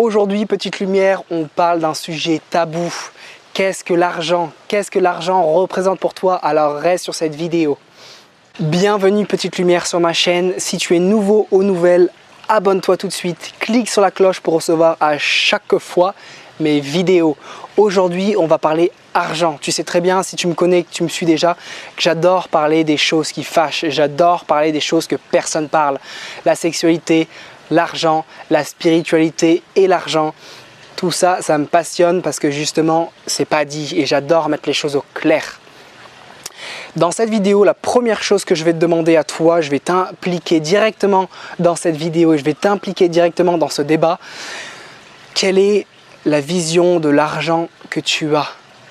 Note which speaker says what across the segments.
Speaker 1: Aujourd'hui, Petite Lumière, on parle d'un sujet tabou. Qu'est-ce que l'argent? Qu'est-ce que l'argent représente pour toi? Alors reste sur cette vidéo. Bienvenue Petite Lumière sur ma chaîne. Si tu es nouveau ou nouvelle, abonne-toi tout de suite. Clique sur la cloche pour recevoir à chaque fois mes vidéos. Aujourd'hui, on va parler argent. Tu sais très bien, si tu me connais, que tu me suis déjà, que j'adore parler des choses qui fâchent. J'adore parler des choses que personne parle. La sexualité, l'argent, la spiritualité et l'argent. Tout ça, ça me passionne parce que justement, c'est pas dit et j'adore mettre les choses au clair. Dans cette vidéo, la première chose que je vais te demander à toi, je vais t'impliquer directement dans cette vidéo et je vais t'impliquer directement dans ce débat. Quelle est la vision de l'argent que tu as?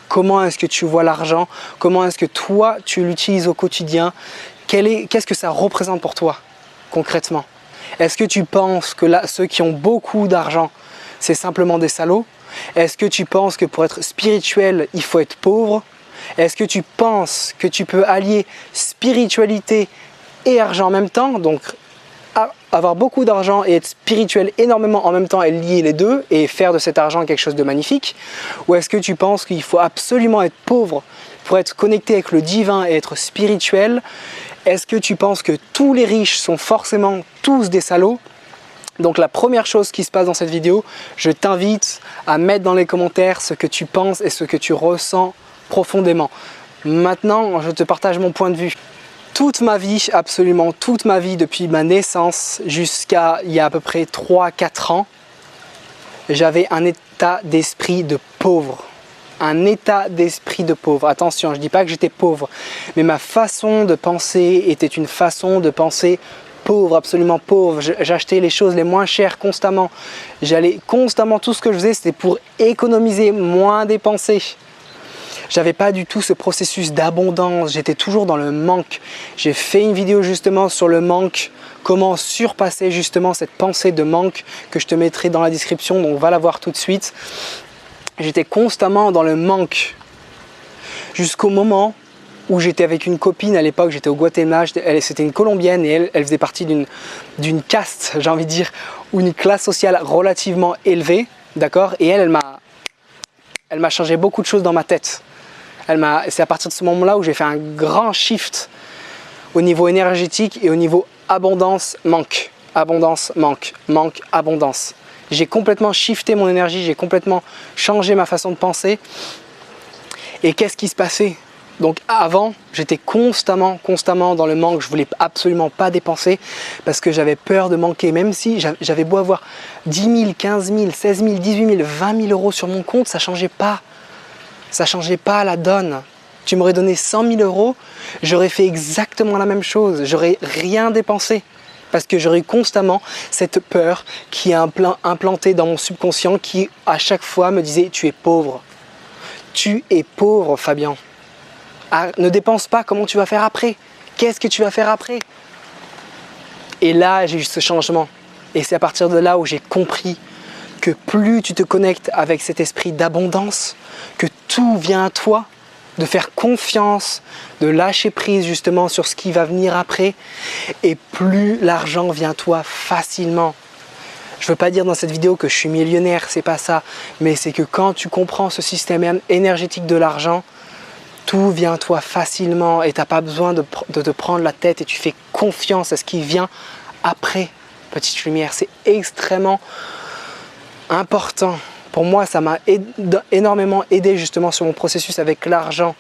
Speaker 1: Comment est-ce que tu vois l'argent? Comment est-ce que toi, tu l'utilises au quotidien? Qu'est-ce que ça représente pour toi concrètement? Est-ce que tu penses que là, ceux qui ont beaucoup d'argent, c'est simplement des salauds? Est-ce que tu penses que pour être spirituel, il faut être pauvre? Est-ce que tu penses que tu peux allier spiritualité et argent en même temps? Donc, avoir beaucoup d'argent et être spirituel énormément en même temps et lier les deux et faire de cet argent quelque chose de magnifique? Ou est-ce que tu penses qu'il faut absolument être pauvre pour être connecté avec le divin et être spirituel? Est-ce que tu penses que tous les riches sont forcément tous des salauds? Donc la première chose qui se passe dans cette vidéo, je t'invite à mettre dans les commentaires ce que tu penses et ce que tu ressens profondément. Maintenant, je te partage mon point de vue. Toute ma vie, absolument toute ma vie, depuis ma naissance jusqu'à il y a à peu près 3-4 ans, j'avais un état d'esprit de pauvre. Un état d'esprit de pauvre. Attention, je ne dis pas que j'étais pauvre, mais ma façon de penser était une façon de penser pauvre, absolument pauvre. J'achetais les choses les moins chères constamment. J'allais constamment, tout ce que je faisais, c'était pour économiser, moins dépenser. J'avais pas du tout ce processus d'abondance, j'étais toujours dans le manque. J'ai fait une vidéo justement sur le manque, comment surpasser justement cette pensée de manque que je te mettrai dans la description, donc va la voir tout de suite. J'étais constamment dans le manque jusqu'au moment où j'étais avec une copine. À l'époque, j'étais au Guatemala, c'était une Colombienne et elle faisait partie d'une caste, j'ai envie de dire, ou une classe sociale relativement élevée, d'accord? Et elle m'a changé beaucoup de choses dans ma tête. C'est à partir de ce moment-là où j'ai fait un grand shift au niveau énergétique et au niveau abondance, manque, abondance, manque, manque, abondance. J'ai complètement shifté mon énergie, j'ai complètement changé ma façon de penser. Et qu'est-ce qui se passait? Donc avant, j'étais constamment dans le manque, je voulais absolument pas dépenser parce que j'avais peur de manquer. Même si j'avais beau avoir 10 000, 15 000, 16 000, 18 000, 20 000 euros sur mon compte, ça changeait pas. Ça changeait pas la donne. Tu m'aurais donné 100 000 euros, j'aurais fait exactement la même chose, j'aurais rien dépensé. Parce que j'aurais constamment cette peur qui est implantée dans mon subconscient qui à chaque fois me disait « tu es pauvre ». Tu es pauvre Fabien. Ah, ne dépense pas, comment tu vas faire après? Qu'est-ce que tu vas faire après? Et là, j'ai eu ce changement. Et c'est à partir de là où j'ai compris que plus tu te connectes avec cet esprit d'abondance, que tout vient à toi, de faire confiance, de lâcher prise justement sur ce qui va venir après, et plus l'argent vient à toi facilement. Je ne veux pas dire dans cette vidéo que je suis millionnaire, c'est pas ça, mais c'est que quand tu comprends ce système énergétique de l'argent, tout vient à toi facilement et tu n'as pas besoin de te prendre la tête et tu fais confiance à ce qui vient après. Petite Lumière, c'est extrêmement important. Pour moi, ça m'a énormément aidé justement sur mon processus avec l'argent,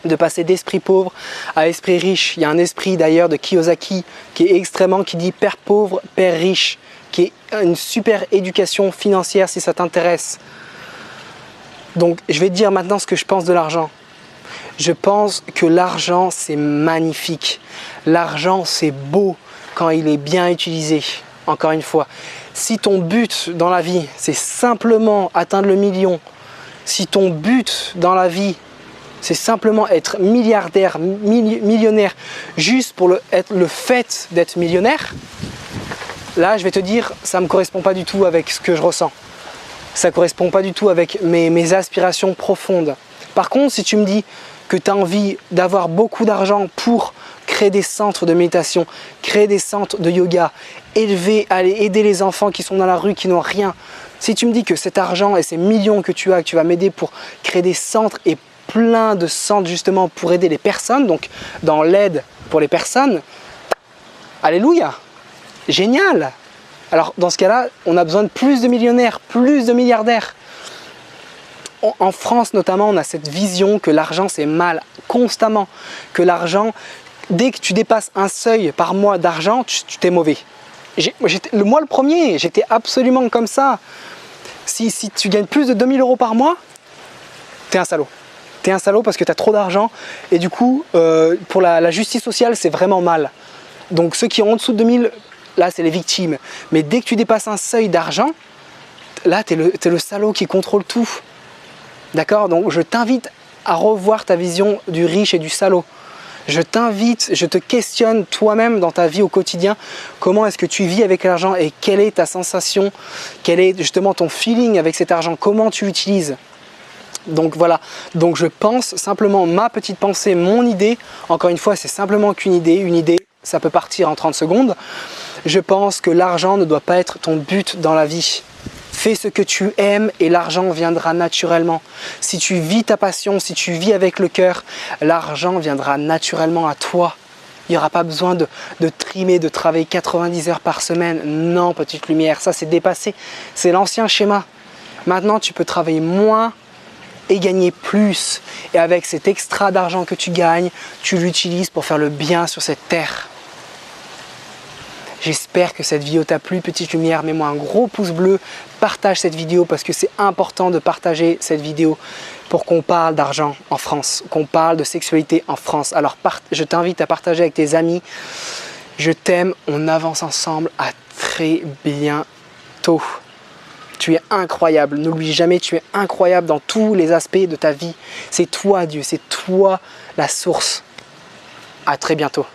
Speaker 1: de passer d'esprit pauvre à esprit riche. Il y a un esprit d'ailleurs de Kiyosaki qui est extrêmement, qui dit père pauvre, père riche, qui est une super éducation financière si ça t'intéresse. Donc je vais te dire maintenant ce que je pense de l'argent. Je pense que l'argent c'est magnifique. L'argent c'est beau quand il est bien utilisé. Encore une fois, si ton but dans la vie, c'est simplement atteindre le million, si ton but dans la vie, c'est simplement être milliardaire, millionnaire, juste pour le fait d'être millionnaire, là, je vais te dire, ça ne me correspond pas du tout avec ce que je ressens. Ça ne correspond pas du tout avec mes aspirations profondes. Par contre, si tu me dis, que tu as envie d'avoir beaucoup d'argent pour créer des centres de méditation, créer des centres de yoga, aider les enfants qui sont dans la rue, qui n'ont rien. Si tu me dis que cet argent et ces millions que tu as, que tu vas m'aider pour créer des centres et plein de centres justement pour aider les personnes, donc dans l'aide pour les personnes, alléluia, génial. Alors dans ce cas-là, on a besoin de plus de millionnaires, plus de milliardaires. En France notamment, on a cette vision que l'argent c'est mal, constamment, que l'argent, dès que tu dépasses un seuil par mois d'argent, tu t'es mauvais. Moi le premier, j'étais absolument comme ça. Si tu gagnes plus de 2000 € par mois, t'es un salaud. T'es un salaud parce que tu as trop d'argent et du coup, pour la justice sociale, c'est vraiment mal. Donc ceux qui ont en dessous de 2000, là c'est les victimes. Mais dès que tu dépasses un seuil d'argent, là t'es le salaud qui contrôle tout. D'accord? Donc je t'invite à revoir ta vision du riche et du salaud. Je t'invite, je te questionne toi-même dans ta vie au quotidien. Comment est-ce que tu vis avec l'argent et quelle est ta sensation? Quel est justement ton feeling avec cet argent? Comment tu l'utilises? Donc voilà, donc je pense simplement ma petite pensée, mon idée. Encore une fois, c'est simplement qu'une idée. Une idée, ça peut partir en 30 secondes. Je pense que l'argent ne doit pas être ton but dans la vie. Fais ce que tu aimes et l'argent viendra naturellement. Si tu vis ta passion, si tu vis avec le cœur, l'argent viendra naturellement à toi. Il n'y aura pas besoin de trimer, de travailler 90 heures par semaine. Non, petite lumière, ça c'est dépassé. C'est l'ancien schéma. Maintenant, tu peux travailler moins et gagner plus. Et avec cet extra d'argent que tu gagnes, tu l'utilises pour faire le bien sur cette terre. J'espère que cette vidéo t'a plu, petite lumière, mets-moi un gros pouce bleu, partage cette vidéo parce que c'est important de partager cette vidéo pour qu'on parle d'argent en France, qu'on parle de sexualité en France. Alors je t'invite à partager avec tes amis. Je t'aime, on avance ensemble, à très bientôt. Tu es incroyable, n'oublie jamais, tu es incroyable dans tous les aspects de ta vie. C'est toi Dieu, c'est toi la source. À très bientôt.